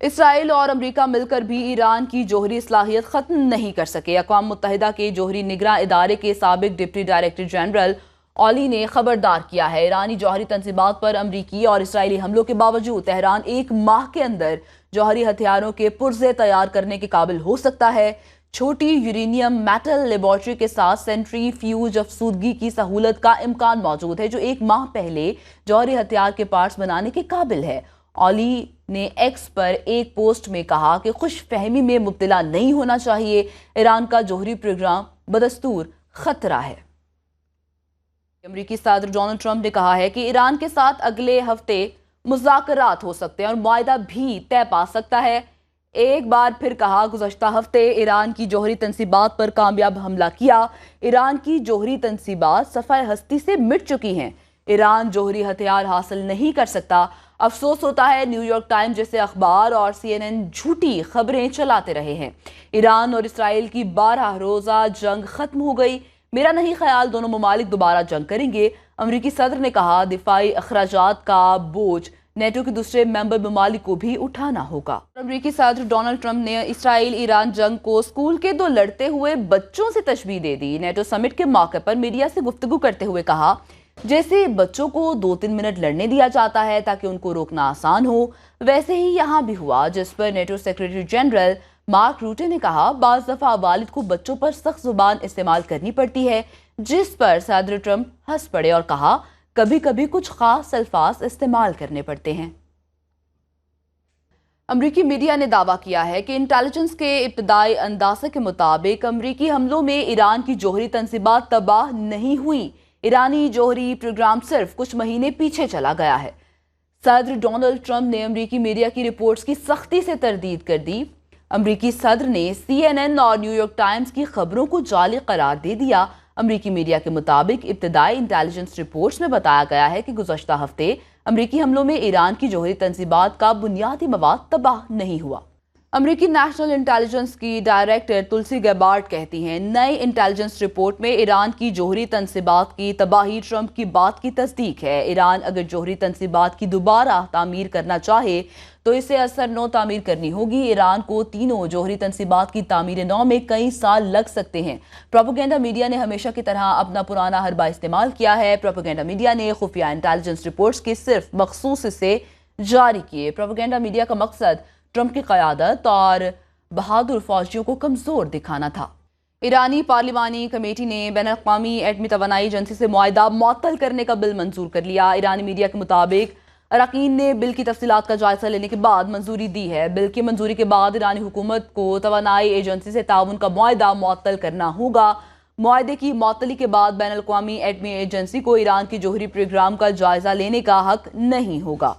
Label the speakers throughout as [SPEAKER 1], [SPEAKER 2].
[SPEAKER 1] اسرائیل اور امریکہ مل کر بھی ایران کی جوہری صلاحیت ختم نہیں کر سکے۔ اقوام متحدہ کے جوہری نگراں ادارے کے سابق ڈپٹی ڈائریکٹر جنرل اولی نے خبردار کیا ہے، ایرانی جوہری تنصیبات پر امریکی اور اسرائیلی حملوں کے باوجود تہران 1 ماہ کے اندر جوہری ہتھیاروں کے پرزے تیار کرنے کے قابل ہو سکتا ہے۔ چھوٹی یورینیم میٹل لیبارٹری کے ساتھ سینٹری فیوج افسودگی کی سہولت کا امکان موجود ہے، جو 1 ماہ پہلے جوہری ہتھیار کے پارٹس بنانے کے قابل ہے۔ اولی نے ایکس پر ایک پوسٹ میں کہا کہ خوش فہمی میں مبتلا نہیں ہونا چاہیے، ایران کا جوہری پروگرام بدستور خطرہ ہے۔ امریکی صدر ڈونلڈ ٹرمپ نے کہا ہے کہ ایران کے ساتھ اگلے ہفتے مذاکرات ہو سکتے ہیں اور معاہدہ بھی طے پا سکتا ہے۔ ایک بار پھر کہا، گزشتہ ہفتے ایران کی جوہری تنصیبات پر کامیاب حملہ کیا۔ ایران کی جوہری تنصیبات صفحہ ہستی سے مٹ چکی ہیں۔ ایران جوہری ہتھیار حاصل نہیں کر سکتا۔ افسوس ہوتا ہے نیو یارک ٹائمز جیسے اخبار اور CNN جھوٹی خبریں چلاتے رہے ہیں۔ ایران اور اسرائیل کی 12 روزہ جنگ ختم ہو گئی۔ میرا نہیں خیال دونوں ممالک دوبارہ جنگ کریں گے، امریکی صدر نے کہا۔ دفاعی اخراجات کا بوجھ نیٹو کے دوسرے ممبر ممالک کو بھی اٹھانا ہوگا۔ امریکی صدر ڈونلڈ ٹرمپ نے اسرائیل ایران جنگ کو اسکول کے 2 لڑتے ہوئے بچوں سے تشبیہ دے دی۔ نیٹو سمٹ کے موقع پر میڈیا سے گفتگو کرتے ہوئے کہا، جیسے بچوں کو 2-3 منٹ لڑنے دیا جاتا ہے تاکہ ان کو روکنا آسان ہو، ویسے ہی یہاں بھی ہوا، جس پر NATO secretary general Mark Rutte نے کہا، بعض دفعہ والد کو بچوں پر سخت زبان استعمال کرنی پڑتی ہے، جس پر صدر ٹرمپ ہنس پڑے اور کہا، کبھی کبھی کچھ خاص الفاظ استعمال کرنے پڑتے ہیں۔ امریکی میڈیا نے دعویٰ کیا ہے کہ انٹیلیجنس کے ابتدائی اندازے کے مطابق امریکی حملوں میں ایران کی جوہری تنصیبات تباہ نہیں ہوئیں۔ ایرانی جوہری پروگرام صرف کچھ مہینے پیچھے چلا گیا ہے۔ صدر ڈونلڈ ٹرمپ نے امریکی میڈیا کی رپورٹس کی سختی سے تردید کر دی۔ امریکی صدر نے CNN اور نیو یارک ٹائمز کی خبروں کو جعلی قرار دے دیا۔ امریکی میڈیا کے مطابق ابتدائی انٹیلیجنس رپورٹس میں بتایا گیا ہے کہ گزشتہ ہفتے امریکی حملوں میں ایران کی جوہری تنصیبات کا بنیادی مواد تباہ نہیں ہوا۔ امریکی نیشنل انٹیلیجنس کی ڈائریکٹر تلسی گیبارڈ کہتی ہیں، نئی انٹیلیجنس رپورٹ میں ایران کی جوہری تنصیبات کی تباہی ٹرمپ کی بات کی تصدیق ہے۔ ایران اگر جوہری تنصیبات کی دوبارہ تعمیر کرنا چاہے تو اسے اثر نو تعمیر کرنی ہوگی۔ ایران کو تینوں جوہری تنصیبات کی تعمیر نو میں کئی سال لگ سکتے ہیں۔ پروپیگنڈا میڈیا نے ہمیشہ کی طرح اپنا پرانا حربہ استعمال کیا ہے۔ پروپیگنڈا میڈیا نے خفیہ انٹیلیجنس رپورٹس کے صرف مخصوص حصے جاری کیے۔ پروپیگنڈا میڈیا کا مقصد ٹرمپ کی قیادت اور بہادر فوجیوں کو کمزور دکھانا تھا۔ ایرانی پارلیمانی کمیٹی نے بین الاقوامی ایٹمی توانائی ایجنسی سے معاہدہ معطل کرنے کا بل منظور کر لیا۔ ایرانی میڈیا کے مطابق اراکین نے بل کی تفصیلات کا جائزہ لینے کے بعد منظوری دی ہے۔ بل کی منظوری کے بعد ایرانی حکومت کو توانائی ایجنسی سے تعاون کا معاہدہ معطل کرنا ہوگا۔ معاہدے کی معطلی کے بعد بین الاقوامی ایٹمی ایجنسی کو ایران کی جوہری پروگرام کا جائزہ لینے کا حق نہیں ہوگا۔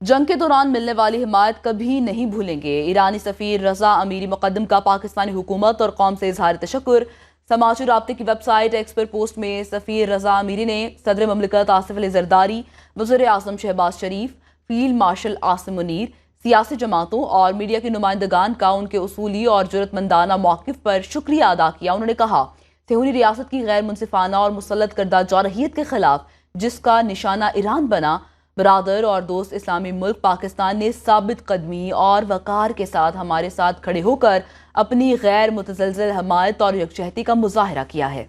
[SPEAKER 1] جنگ کے دوران ملنے والی حمایت کبھی نہیں بھولیں گے، ایرانی سفیر رضا امیری مقدم کا پاکستانی حکومت اور قوم سے اظہار تشکر۔ سماجی رابطے کی ویب سائٹ ایکس پر پوسٹ میں سفیر رضا امیری نے صدر مملکت آصف علی زرداری، وزیر اعظم شہباز شریف، فیلڈ مارشل عاصم منیر، سیاسی جماعتوں اور میڈیا کے نمائندگان کا ان کے اصولی اور جرأتمندانہ موقف پر شکریہ ادا کیا۔ انہوں نے کہا، صہیونی ریاست کی غیر منصفانہ اور مسلط کردہ جارحیت کے خلاف جس کا نشانہ ایران بنا، برادر اور دوست اسلامی ملک پاکستان نے ثابت قدمی اور وقار کے ساتھ ہمارے ساتھ کھڑے ہو کر اپنی غیر متزلزل حمایت اور یکجہتی کا مظاہرہ کیا ہے۔